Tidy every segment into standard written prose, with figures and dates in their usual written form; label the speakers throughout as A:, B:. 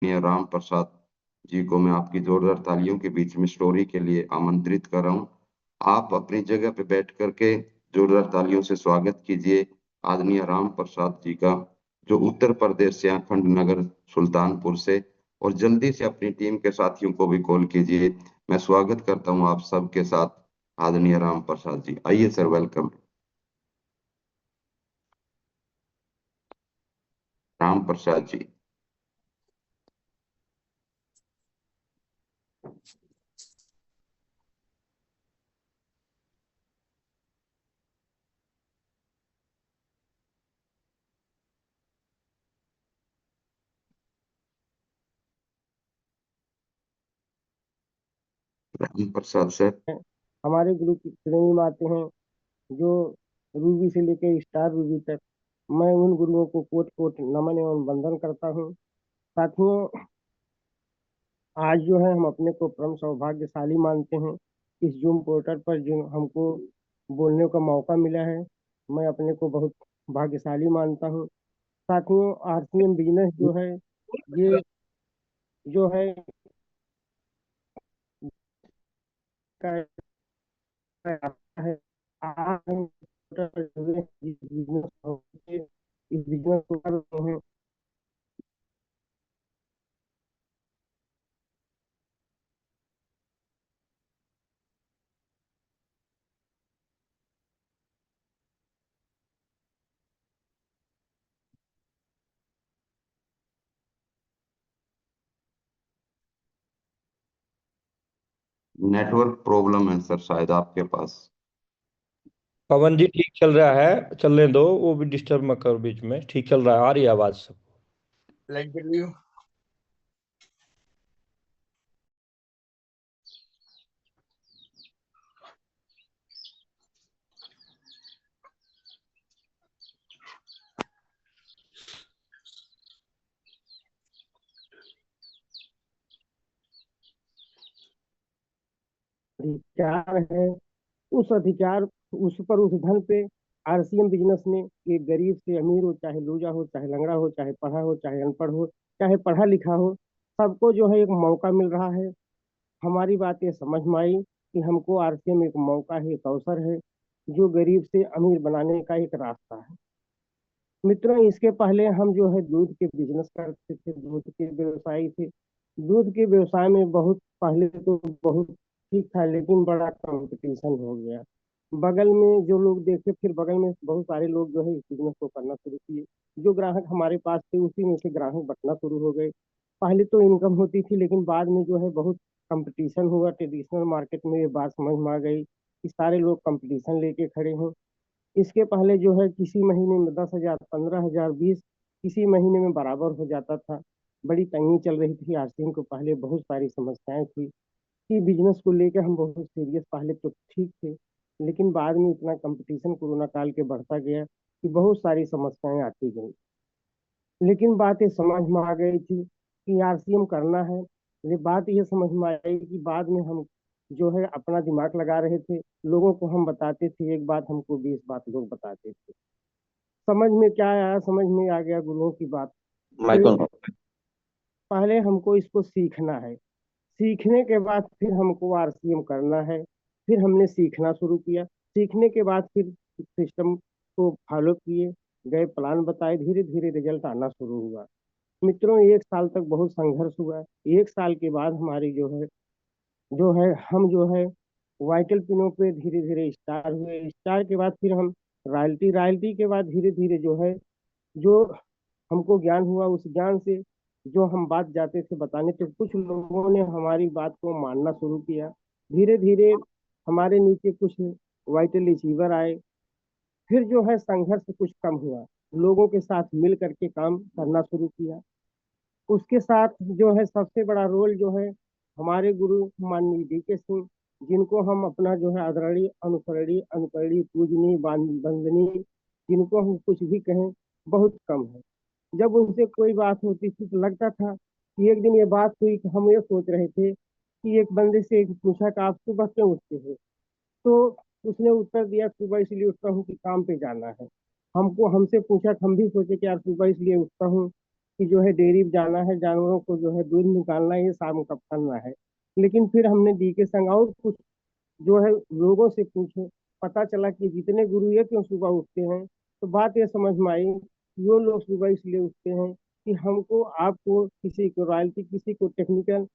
A: आदरणीय राम प्रसाद जी को मैं आपकी जोरदार तालियों के बीच में स्टोरी के लिए आमंत्रित कर रहा हूँ। आप अपनी जगह पे बैठ करके जोरदार तालियों से स्वागत कीजिए आदरणीय राम प्रसाद जी का, जो उत्तर प्रदेश से अखंड नगर सुल्तानपुर से। और जल्दी से अपनी टीम के साथियों को भी कॉल कीजिए। मैं स्वागत करता हूँ आप सबके साथ आदरणीय राम प्रसाद जी। आइए sir, welcome. Ram Prasad ji. Ram Prasad sir.
B: हमारे गुरु की श्रेणी में आते हैं, जो रूबी से लेकर स्टार रूबी तक। मैं उन गुरुओं को कोट कोट नमन एवं वंदन करता हूँ। साथियों, आज जो है हम अपने को परम सौभाग्यशाली मानते हैं। इस जूम पोर्टल पर जो हमको बोलने का मौका मिला है, मैं अपने को बहुत भाग्यशाली मानता हूँ। साथियों, आरसीएम बिजनेस जो है, ये जो है है आज हम इस बिजनेस को कर रहे हैं।
A: नेटवर्क प्रॉब्लम है सर शायद आपके पास।
C: पवन जी ठीक चल रहा है, चलने दो, वो भी डिस्टर्ब मत करो बीच में। ठीक चल रहा है, आ रही है आवाज सब।
B: अधिकार है, उस अधिकार, उस पर, उस धन पे आरसीएम बिजनेस ने एक गरीब से अमीर हो, चाहे लूजा हो, चाहे लंगड़ा हो, चाहे पढ़ा हो, चाहे अनपढ़ हो, चाहे पढ़ा लिखा हो, सबको जो है एक मौका मिल रहा है। हमारी बात ये समझ में आई कि हमको आरसीएम एक मौका है, एक अवसर है, जो गरीब से अमीर बनाने का एक रास्ता है। मित्रों, इसके पहले हम जो है दूध के बिजनेस करते थे, दूध के व्यवसायी थे। दूध के व्यवसाय में बहुत पहले तो बहुत ठीक था, लेकिन बड़ा कंपटीशन हो गया। बगल में जो लोग देखे, फिर बगल में बहुत सारे लोग जो है इस बिजनेस को करना शुरू किए। जो ग्राहक हमारे पास थे, उसी में से ग्राहक बटना शुरू हो गए। पहले तो इनकम होती थी, लेकिन बाद में जो है बहुत कंपटीशन हुआ। ट्रेडिशनल मार्केट में ये बात समझ में आ गई कि सारे लोग कंपटीशन लेके खड़े हैं। इसके पहले जो है किसी महीने में 10,000, 15,000, 20, किसी महीने में बराबर हो जाता था। बड़ी तंगी चल रही थी आरसीएम को, पहले बहुत सारी समस्याएं थी कि बिजनेस को लेकर हम बहुत सीरियस, पहले तो ठीक थे, लेकिन बाद में इतना कंपटीशन कोरोना काल के बढ़ता गया कि बहुत सारी समस्याएं आती गई। लेकिन बात ये समझ में आ गई थी कि आरसीएम करना है। ये बात ये समझ में आई कि बाद में हम जो है अपना दिमाग लगा रहे थे। लोगों को हम बताते थे एक बात, हमको 20 बात लोग बताते थे। समझ में क्या आया, समझ में आ गया गुरुओं की बात। फिर
A: माइकल।
B: पहले हमको इसको सीखना है, सीखने के बाद फिर हमको आरसीएम करना है। फिर हमने सीखना शुरू किया, सीखने के बाद फिर सिस्टम को फॉलो किए गए, प्लान बताए, धीरे धीरे रिजल्ट आना शुरू हुआ। मित्रों, 1 साल तक बहुत संघर्ष हुआ। 1 साल के बाद हमारी जो है हम जो है वाइटल पिनों पे धीरे धीरे स्टार हुए। स्टार के बाद फिर हम रॉयल्टी, रॉयल्टी के बाद धीरे धीरे जो है, जो हमको ज्ञान हुआ, उस ज्ञान से जो हम बात जाते थे बताने, तो कुछ लोगों ने हमारी बात को मानना शुरू किया। धीरे धीरे हमारे नीचे कुछ वाइटल अचीवर आए। फिर जो है संघर्ष कुछ कम हुआ, लोगों के साथ मिल करके काम करना शुरू किया। उसके साथ जो है सबसे बड़ा रोल जो है हमारे गुरु माननीय डीके सिंह, जिनको हम अपना जो है आदरणीय, अनुकरणीय, अनुकरणीय, पूजनीय, वंदनीय, जिनको हम कुछ भी कहें बहुत कम है। जब उनसे कोई बात होती थी तो लगता था कि एक दिन ये बात हुई कि हम ये सोच रहे थे कि एक बंदे से एक पूछा कि आप सुबह क्यों उठते हो, तो उसने उत्तर दिया, सुबह इसलिए उठता हूँ कि काम पे जाना है। हमको हमसे पूछा, हम भी सोचे कि यार सुबह इसलिए उठता हूँ कि जो है डेयरी पे जाना है, जानवरों को जो है दूध निकालना है, ये शाम का करना है। लेकिन फिर हमने डी के संग और कुछ जो है लोगों से पूछे, पता चला कि जितने गुरु ये क्यों सुबह उठते हैं। तो बात ये समझ में आई कि वो लोग सुबह इसलिए उठते हैं कि हमको आपको किसी को रॉयल्टी, किसी को टेक्निकल,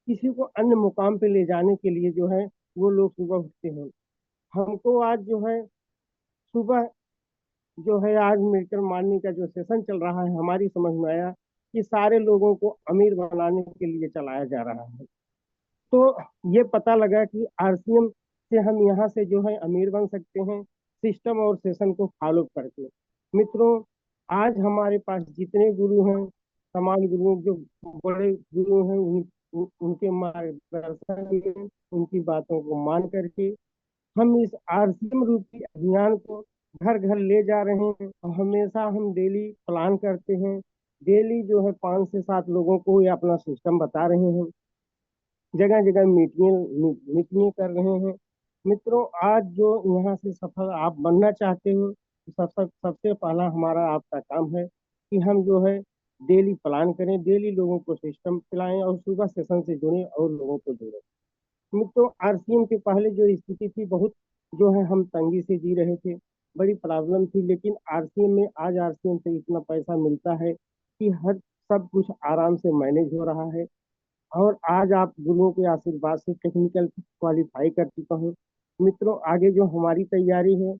B: किसी को अन्य मुकाम पे ले जाने के लिए जो है वो लोग सुबह उठते हैं। हमको आज जो है सुबह जो है आज मिलकर मानने का जो सेशन चल रहा है, हमारी समझ में आया कि सारे लोगों को अमीर बनाने के लिए चलाया जा रहा है। तो ये पता लगा कि आरसीएम से हम यहाँ से जो है अमीर बन सकते हैं, सिस्टम और सेशन को फॉलो करके। मित्रों, आज हमारे पास जितने गुरु हैं, तमाम गुरुओं जो बड़े गुरु हैं, उनके मार्गदर्शन में, उनकी बातों को मान करके हम इस आरसीएम रूपी अभियान को घर घर ले जा रहे हैं। और हमेशा हम डेली प्लान करते हैं, डेली जो है 5 से 7 लोगों को ये अपना सिस्टम बता रहे हैं, जगह जगह मीटिंग कर रहे हैं। मित्रों, आज जो यहाँ से सफल आप बनना चाहते हो, तो सबसे पहला हमारा आपका काम है कि हम जो है डेली प्लान करें, डेली लोगों को सिस्टम पिलाएं और सुबह सेशन से जुड़ें और लोगों को जोड़ें। मित्रों, आरसीएम के पहले जो स्थिति थी, बहुत जो है हम तंगी से जी रहे थे, बड़ी प्रॉब्लम थी। लेकिन आरसीएम में आज आरसीएम से इतना पैसा मिलता है कि हर सब कुछ आराम से मैनेज हो रहा है। और आज आप गुरुओं के आशीर्वाद से टेक्निकल क्वालिफाई कर चुका हूँ। मित्रों, आगे जो हमारी तैयारी है,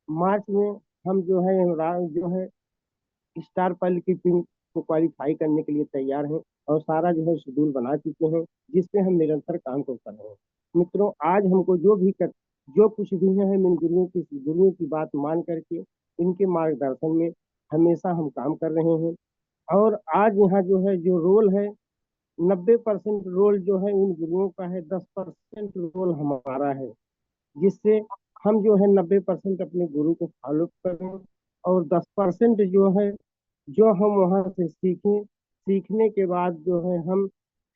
B: मार्च में हम जो है जो है स्टार पल की टीम को क्वालिफाई करने के लिए तैयार हैं और सारा जो है शेड्यूल बना चुके हैं, जिसपे हम निरंतर काम को कर रहे हैं। मित्रों, आज हमको जो कुछ भी है, इन गुरुओं की बात मान करके इनके मार्गदर्शन में हमेशा हम काम कर रहे हैं। और आज यहाँ जो है जो रोल है, 90% रोल जो है इन गुरुओं का है, 10% रोल हमारा है, जिससे हम जो है 90% अपने गुरु को फॉलो करें और 10% जो है जो हम वहाँ से सीखें, सीखने के बाद जो है हम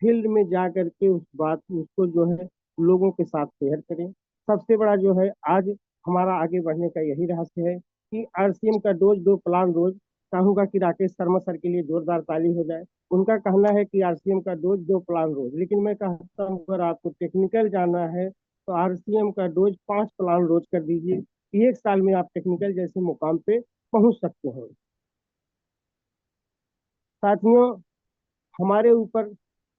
B: फील्ड में जा करके उस बात उसको जो है लोगों के साथ शेयर करें। सबसे बड़ा जो है आज हमारा आगे बढ़ने का यही रहस्य है कि आरसीएम का डोज 2 प्लान रोज, चाहूंगा कि राकेश शर्मा सर के लिए जोरदार ताली हो जाए। उनका कहना है कि आरसीएम का डोज 2 प्लान रोज, लेकिन मैं कहता हूँ अगर आपको टेक्निकल जाना है तो आरसीएम का डोज 5 प्लान रोज कर दीजिए। 1 साल में आप टेक्निकल जैसे मुकाम पे पहुंच सकते हैं। साथियों, हमारे ऊपर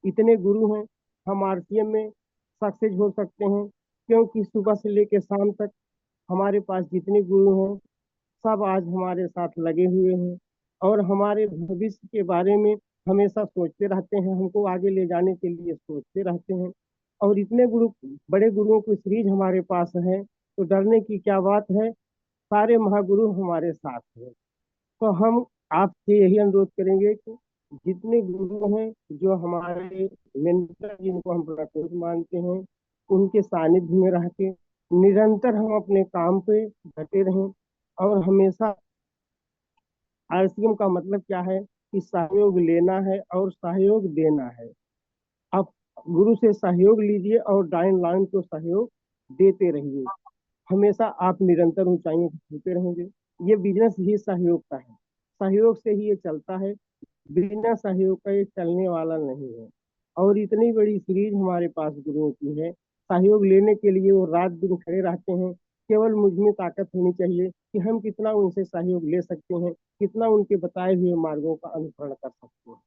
B: इतने गुरु हैं, हम आरसीएम में सक्सेस हो सकते हैं, क्योंकि सुबह से लेकर शाम तक हमारे पास जितने गुरु हैं, सब आज हमारे साथ लगे हुए हैं और हमारे भविष्य के बारे में हमेशा सोचते रहते हैं, हमको आगे ले जाने के लिए सोचते रहते हैं। और इतने गुरु, बड़े गुरुओं की सीरीज हमारे पास है, तो डरने की क्या बात है, सारे महागुरु हमारे साथ हैं। तो हम आपसे यही अनुरोध करेंगे कि जितने गुरु हैं, जो हमारे मेंटर जिनको हम अपना कोच मानते हैं, उनके सानिध्य में रह के निरंतर हम अपने काम पे डटे रहें। और हमेशा आरसीएम का मतलब क्या है कि सहयोग लेना है और सहयोग देना है। आप गुरु से सहयोग लीजिए और डाइन लाइन को सहयोग देते रहिए। हमेशा आप निरंतर ऊंचाइयों को छूते रहेंगे। ये बिजनेस ही सहयोग का है, सहयोग से ही ये चलता है, बिना सहयोग का ये चलने वाला नहीं है। और इतनी बड़ी सीरीज हमारे पास गुरुओं की है, सहयोग लेने के लिए वो रात दिन खड़े रहते हैं। केवल मुझ में ताकत होनी चाहिए कि हम कितना उनसे सहयोग ले सकते हैं, कितना उनके बताए हुए मार्गों का अनुसरण कर सकते हैं।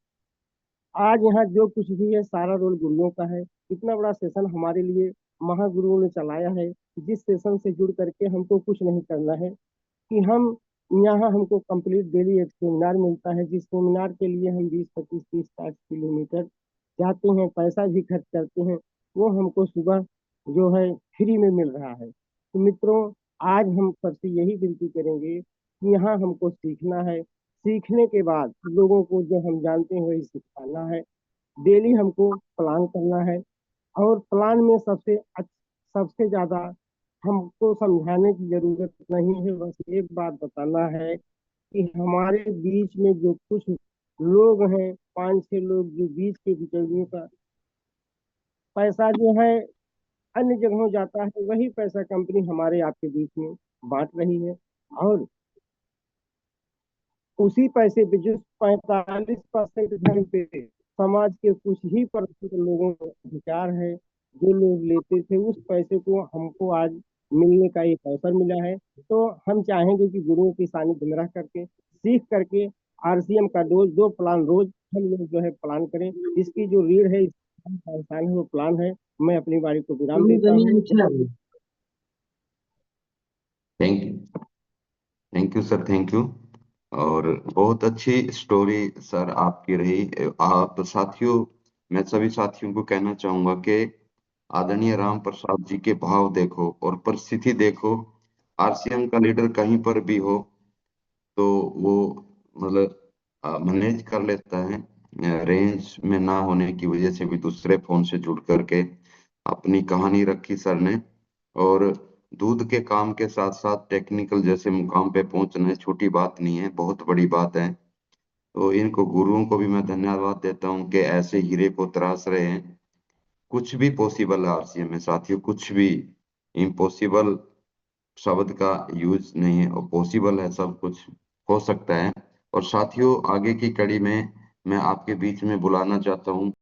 B: आज यहाँ जो कुछ भी है, सारा रोल गुरुओं का है। इतना बड़ा सेशन हमारे लिए महागुरुओं ने चलाया है, जिस सेशन से जुड़ करके हमको कुछ नहीं करना है कि हम यहाँ हमको कंप्लीट डेली एक सेमिनार मिलता है, जिस सेमिनार के लिए हम 20, 25, 30, 60 किलोमीटर जाते हैं, पैसा भी खर्च करते हैं, वो हमको सुबह जो है फ्री में मिल रहा है। तो मित्रों, आज हम सबसे यही विनती करेंगे कि यहाँ हमको सीखना है, सीखने के बाद लोगों को जो हम जानते हैं वही सिखाना है। डेली हमको प्लान करना है और प्लान में सबसे ज्यादा हमको समझाने की जरूरत नहीं है, बस एक बात बताना है कि हमारे बीच में जो कुछ लोग हैं, 5-6 लोग जो बीच के बिचौलियों का पैसा जो है अन्य जगहों जाता है, वही पैसा कंपनी हमारे आपके बीच में बांट रही है। और उसी पैसे पे जो 45% धन पे समाज के कुछ ही परसेंट लोगों को अधिकार है, जो लोग लेते थे, उस पैसे को हमको आज मिलने का एक अवसर मिला है। तो हम चाहेंगे कि गुरुओं की सानिध्य में रह करके, सीख करके आरसीएम का दो प्लान रोज हम लोग जो है प्लान करें। इसकी जो रीढ़ है, इसका इंसान है, वो प्लान है। मैं अपनी बारी को विराम देता हूँ।
A: Thank you, thank you sir, thank you. और बहुत अच्छी स्टोरी सर आपकी रही। आप साथियों, मैं सभी साथियों को कहना चाहूंगा कि आदरणीय राम प्रसाद जी के भाव देखो और परिस्थिति देखो। आरसीएम का लीडर कहीं पर भी हो तो वो मतलब मैनेज कर लेता है। रेंज में ना होने की वजह से भी दूसरे फोन से जुड़ करके अपनी कहानी रखी सर ने। और दूध के काम के साथ साथ टेक्निकल जैसे मुकाम पे पहुंचना छोटी बात नहीं है, बहुत बड़ी बात है। तो इनको गुरुओं को भी मैं धन्यवाद देता हूँ कि ऐसे हीरे को तराश रहे हैं। कुछ भी पॉसिबल है आरसीएम में साथियों, कुछ भी इम्पॉसिबल शब्द का यूज नहीं है, और पॉसिबल है, सब कुछ हो सकता है। और साथियों, आगे की कड़ी में मैं आपके बीच में बुलाना चाहता हूँ